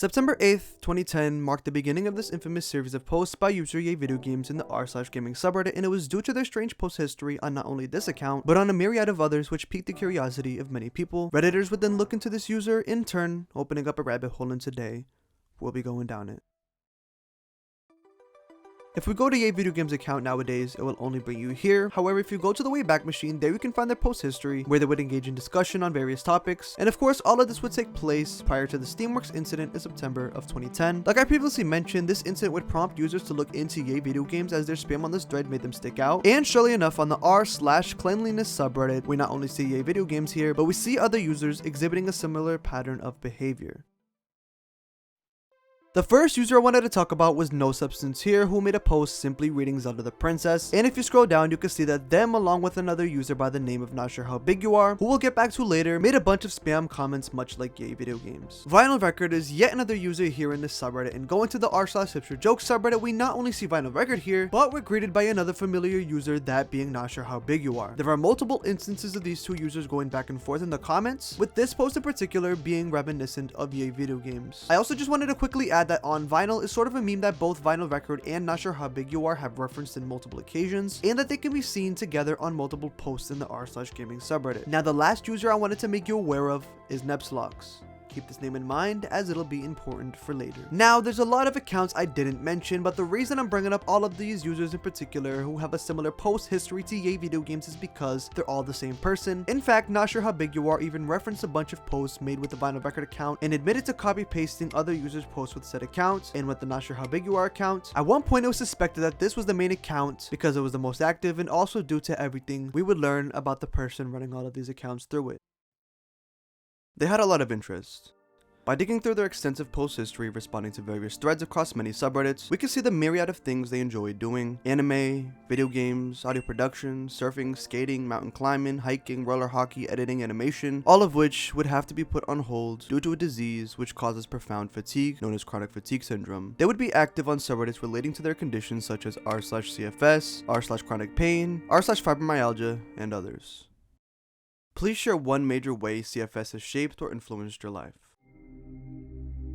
September 8th, 2010 marked the beginning of this infamous series of posts by user YayVideoGames in the r/gaming subreddit, and it was due to their strange post history on not only this account, but on a myriad of others which piqued the curiosity of many people. Redditors would then look into this user, in turn, opening up a rabbit hole, and today, we'll be going down it. If we go to YayVideoGames account nowadays, it will only bring you here. However, if you go to the Wayback Machine, there you can find their post history, where they would engage in discussion on various topics. And of course, all of this would take place prior to the Steamworks incident in September of 2010. Like I previously mentioned, this incident would prompt users to look into YayVideoGames as their spam on this thread made them stick out. And surely enough, on the r/cleanliness subreddit, we not only see YayVideoGames here, but we see other users exhibiting a similar pattern of behavior. The first user I wanted to talk about was No Substance Here, who made a post simply reading Zelda the Princess, and if you scroll down you can see that them along with another user by the name of Not Sure How Big You Are, who we'll get back to later, made a bunch of spam comments much like YayVideoGames. Vinyl Record is yet another user here in this subreddit, and going to the r/hipsterjokes subreddit, we not only see Vinyl Record here, but we're greeted by another familiar user, that being Not Sure How Big You Are. There are multiple instances of these two users going back and forth in the comments, with this post in particular being reminiscent of YayVideoGames. I also just wanted to quickly add that on Vinyl is sort of a meme that both Vinyl Record and Not Sure How Big You Are have referenced in multiple occasions, and that they can be seen together on multiple posts in the r/gaming subreddit. Now the last user I wanted to make you aware of is Nepslox. Keep this name in mind as it'll be important for later. Now there's a lot of accounts I didn't mention, but the reason I'm bringing up all of these users in particular who have a similar post history to YayVideoGames is because they're all the same person. In fact, Not Sure How Big You Are even referenced a bunch of posts made with the Vinyl Record account and admitted to copy pasting other users' posts with said accounts. And with the Not Sure How Big You Are account, at one point it was suspected that this was the main account because it was the most active, and also due to everything we would learn about the person running all of these accounts through it. They had a lot of interest. By digging through their extensive post history responding to various threads across many subreddits, we can see the myriad of things they enjoy doing: anime, video games, audio production, surfing, skating, mountain climbing, hiking, roller hockey, editing, animation, all of which would have to be put on hold due to a disease which causes profound fatigue known as chronic fatigue syndrome. They would be active on subreddits relating to their conditions such as r/CFS, r/chronic pain, r/fibromyalgia, and others. Please share one major way CFS has shaped or influenced your life.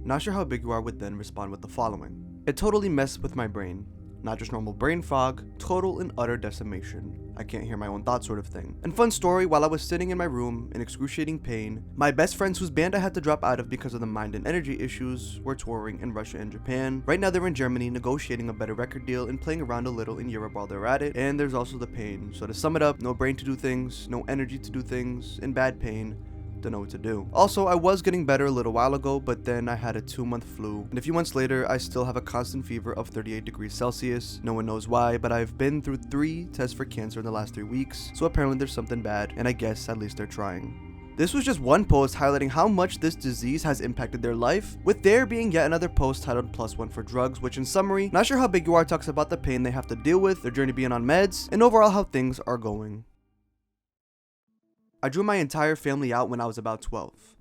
Not Sure How Big You Are would then respond with the following: "It totally messed with my brain. Not just normal brain fog, total and utter decimation. I can't hear my own thoughts sort of thing. And fun story, while I was sitting in my room in excruciating pain, my best friends whose band I had to drop out of because of the mind and energy issues were touring in Russia and Japan. Right now they're in Germany negotiating a better record deal and playing around a little in Europe while they're at it, and there's also the pain. So to sum it up, no brain to do things, no energy to do things, and bad pain. Don't know what to do. Also, I was getting better a little while ago, but then I had a 2-month flu, and a few months later I still have a constant fever of 38 degrees Celsius. No one knows why, but I've been through 3 tests for cancer in the last 3 weeks, so apparently there's something bad, and I guess at least they're trying." This was just one post highlighting how much this disease has impacted their life, with there being yet another post titled +1 for drugs, which in summary, Not Sure How Big You Are talks about the pain they have to deal with, their journey being on meds, and overall how things are going. "I drew my entire family out when I was about 12.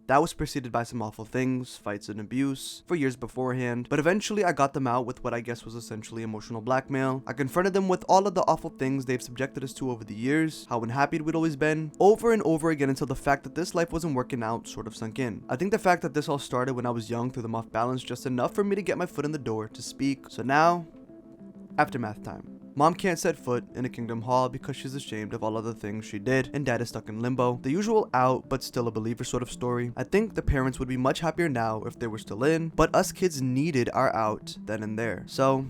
That was preceded by some awful things, fights and abuse, for years beforehand, but eventually I got them out with what I guess was essentially emotional blackmail. I confronted them with all of the awful things they've subjected us to over the years, how unhappy we'd always been, over and over again until the fact that this life wasn't working out sort of sunk in. I think the fact that this all started when I was young threw them off balance just enough for me to get my foot in the door to speak. So now, aftermath time. Mom can't set foot in a Kingdom Hall because she's ashamed of all of the things she did, and dad is stuck in limbo. The usual out but still a believer sort of story. I think the parents would be much happier now if they were still in, but us kids needed our out then and there. So,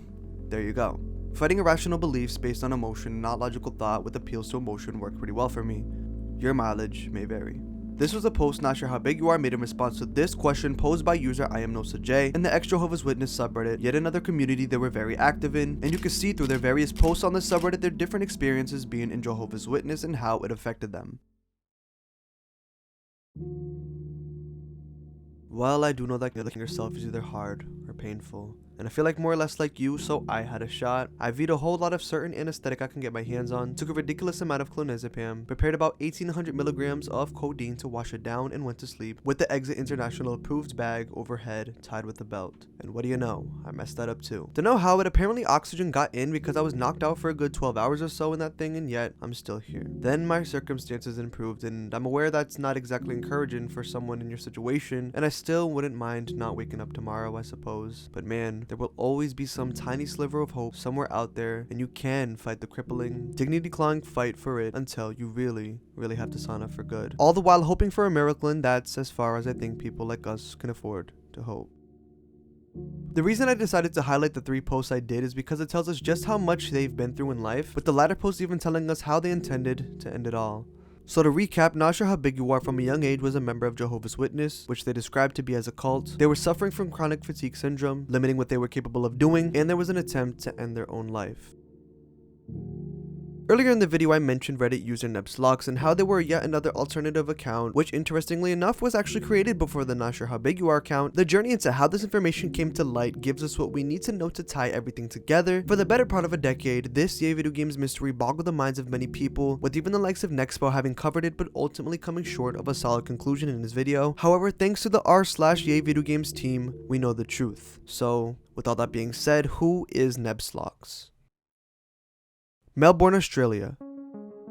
there you go. Fighting irrational beliefs based on emotion, not logical thought, with appeals to emotion worked pretty well for me. Your mileage may vary." This was a post Not Sure How Big You Are made in response to this question posed by user I Am No Sajay in the Ex Jehovah's Witness subreddit, yet another community they were very active in, and you can see through their various posts on the subreddit their different experiences being in Jehovah's Witness and how it affected them. "Well, I do know that killing yourself is either hard or painful. And I feel like more or less like you, so I had a shot. I V'd a whole lot of certain anesthetic I can get my hands on, took a ridiculous amount of clonazepam, prepared about 1800 milligrams of codeine to wash it down, and went to sleep with the Exit International approved bag overhead tied with a belt. And what do you know, I messed that up too. Don't know how, it apparently oxygen got in because I was knocked out for a good 12 hours or so in that thing, and yet I'm still here. Then my circumstances improved, and I'm aware that's not exactly encouraging for someone in your situation, and I still wouldn't mind not waking up tomorrow, I suppose. But man, there will always be some tiny sliver of hope somewhere out there, and you can fight the crippling, dignity-clawing fight for it until you really have to sign up for good. All the while hoping for a miracle, and that's as far as I think people like us can afford to hope. The reason I decided to highlight the 3 posts I did is because it tells us just how much they've been through in life, with the latter post even telling us how they intended to end it all. So to recap, Nasher Habiguar from a young age was a member of Jehovah's Witness, which they described to be as a cult. They were suffering from chronic fatigue syndrome, limiting what they were capable of doing, and there was an attempt to end their own life. Earlier in the video I mentioned Reddit user Nebslox and how they were yet another alternative account, which interestingly enough was actually created before the Nasher Habiguar account. The journey into how this information came to light gives us what we need to know to tie everything together. For the better part of a decade, this Yay Video Games mystery boggled the minds of many people, with even the likes of Nexpo having covered it but ultimately coming short of a solid conclusion in his video. However, thanks to the r/Yay Video Games team, we know the truth. So, with all that being said, who is Nebslox? Melbourne, Australia,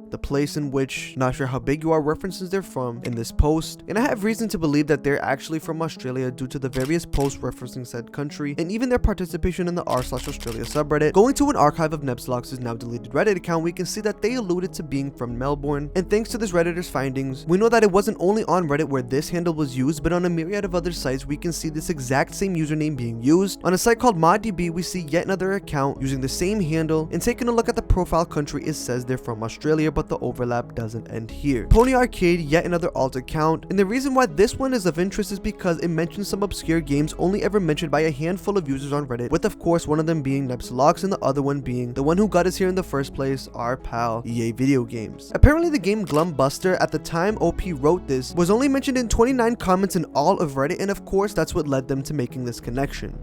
the place in which Nasher Habiguar references they're from in this post, and I have reason to believe that they're actually from Australia due to the various posts referencing said country and even their participation in the r/Australia subreddit. Going to an archive of Nebslox's now deleted Reddit account, we can see that they alluded to being from Melbourne, and thanks to this Redditor's findings, we know that it wasn't only on Reddit where this handle was used, but on a myriad of other sites we can see this exact same username being used. On a site called ModDB, we see yet another account using the same handle, and taking a look at the profile country, it says they're from Australia, but the overlap doesn't end here. Pony Arcade, yet another alt account, and the reason why this one is of interest is because it mentions some obscure games only ever mentioned by a handful of users on Reddit, with of course one of them being Nebslox and the other one being the one who got us here in the first place, our pal EA Video Games. Apparently the game Glumbuster, at the time OP wrote this, was only mentioned in 29 comments in all of Reddit, and of course that's what led them to making this connection.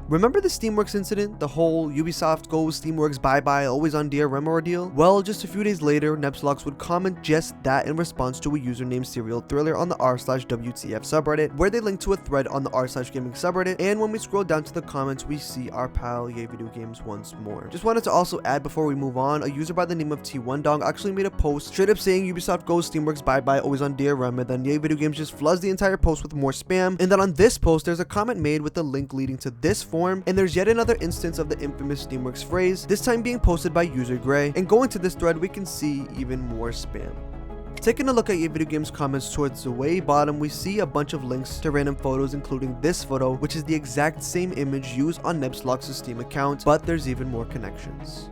Remember the Steamworks incident? The whole Ubisoft goes, Steamworks bye-bye, always on DRM ordeal? Well, just a few days later, Nebslox would comment just that in response to a user named Serial Thriller on the r/WTF subreddit, where they linked to a thread on the r/gaming subreddit, and when we scroll down to the comments, we see our pal Yay Video Games once more. Just wanted to also add before we move on, a user by the name of T1Dong actually made a post straight up saying Ubisoft goes, Steamworks bye-bye, always on DRM, and then Yay Video Games just floods the entire post with more spam, and then on this post, there's a comment made with a link leading to this form, and there's yet another instance of the infamous Steamworks phrase, this time being posted by user Gray, and going to this thread we can see even more spam. Taking a look at Yay Video Games comments towards the way bottom, we see a bunch of links to random photos, including this photo, which is the exact same image used on Nebslox's Steam account, but there's even more connections.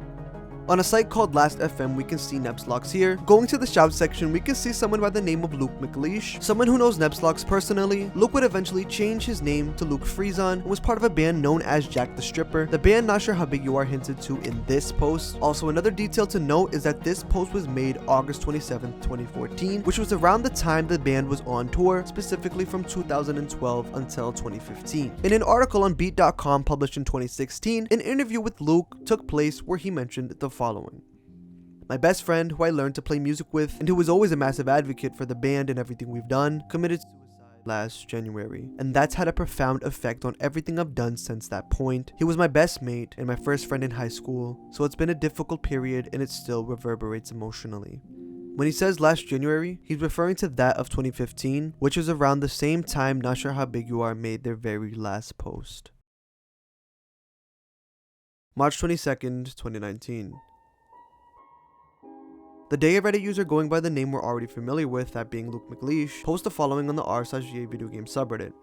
On a site called Last.fm, we can see Nebslox here. Going to the shout section, we can see someone by the name of Luke McLeish. Someone who knows Nebslox personally. Luke would eventually change his name to Luke Friezon and was part of a band known as Jack the Stripper, the band Nasher Habiguar hinted to in this post. Also, another detail to note is that this post was made August 27, 2014, which was around the time the band was on tour, specifically from 2012 until 2015. In an article on Beat.com published in 2016, an interview with Luke took place where he mentioned the following. My best friend, who I learned to play music with and who was always a massive advocate for the band and everything we've done, committed suicide last January, and that's had a profound effect on everything I've done since that point. He was my best mate and my first friend in high school, so it's been a difficult period and it still reverberates emotionally. When he says last January, he's referring to that of 2015, which was around the same time Nasher Habiguar made their very last post. March 22nd, 2019. The day a Reddit user going by the name we're already familiar with, that being Luke McLeish, posted the following on the r/Yay Video Games subreddit.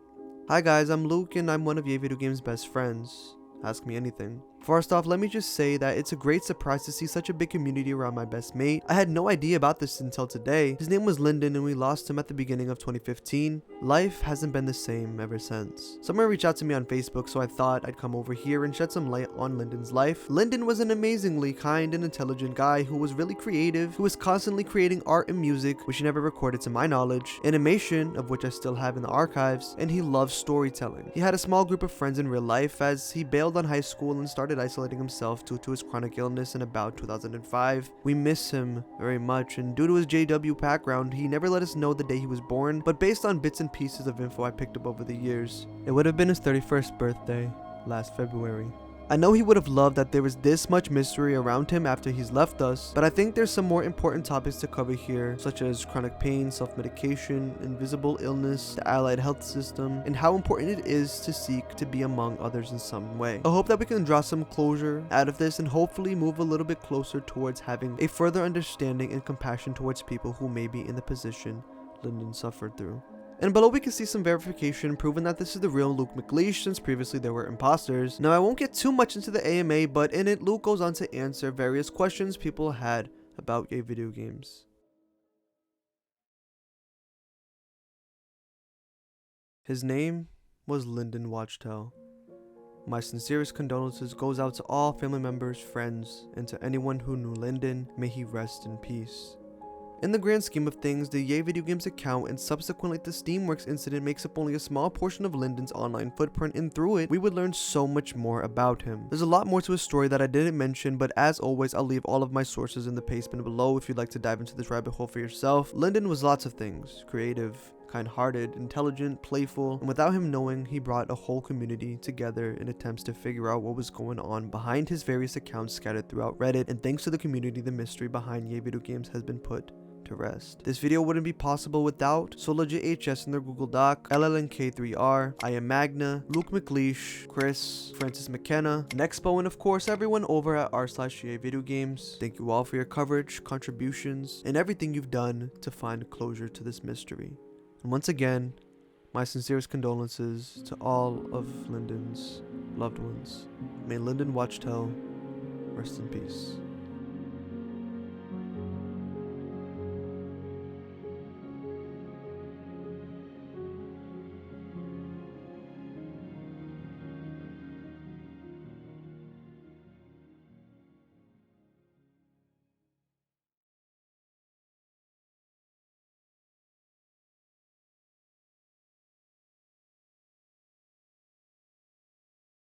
Hi guys, I'm Luke and I'm one of Yay Video Games' best friends. Ask me anything. First off, let me just say that it's a great surprise to see such a big community around my best mate. I had no idea about this until today. His name was Lyndon and we lost him at the beginning of 2015. Life hasn't been the same ever since. Someone reached out to me on Facebook, so I thought I'd come over here and shed some light on Lyndon's life. Lyndon was an amazingly kind and intelligent guy who was really creative, who was constantly creating art and music, which he never recorded to my knowledge, animation, of which I still have in the archives, and he loved storytelling. He had a small group of friends in real life as he bailed on high school and started isolating himself due to his chronic illness in about 2005. We miss him very much, and due to his JW background, he never let us know the day he was born, but based on bits and pieces of info I picked up over the years, it would have been his 31st birthday last February. I know he would have loved that there was this much mystery around him after he's left us, but I think there's some more important topics to cover here, such as chronic pain, self-medication, invisible illness, the allied health system, and how important it is to seek to be among others in some way. I hope that we can draw some closure out of this and hopefully move a little bit closer towards having a further understanding and compassion towards people who may be in the position Lyndon suffered through. And below we can see some verification proving that this is the real Luke McLeish, since previously there were imposters. Now I won't get too much into the AMA, but in it Luke goes on to answer various questions people had about Yay Video Games. His name was Lyndon Wachtel. My sincerest condolences goes out to all family members, friends, and to anyone who knew Lyndon. May he rest in peace. In the grand scheme of things, the Yay Video Games account and subsequently the Steamworks incident makes up only a small portion of Lyndon's online footprint, and through it, we would learn so much more about him. There's a lot more to his story that I didn't mention, but as always, I'll leave all of my sources in the pastement below if you'd like to dive into this rabbit hole for yourself. Lyndon was lots of things: creative, kind-hearted, intelligent, playful, and without him knowing, he brought a whole community together in attempts to figure out what was going on behind his various accounts scattered throughout Reddit, and thanks to the community, the mystery behind Yay Video Games has been put to rest. This video wouldn't be possible without SolarJHS in their Google Doc, LLNK3R, I Am Magna, Luke McLeish, Chris, Francis McKenna, Nexpo, and of course everyone over at r/Yay Video Games. Thank you all for your coverage, contributions, and everything you've done to find closure to this mystery. And once again, my sincerest condolences to all of Lyndon's loved ones. May Lyndon Wachtel rest in peace.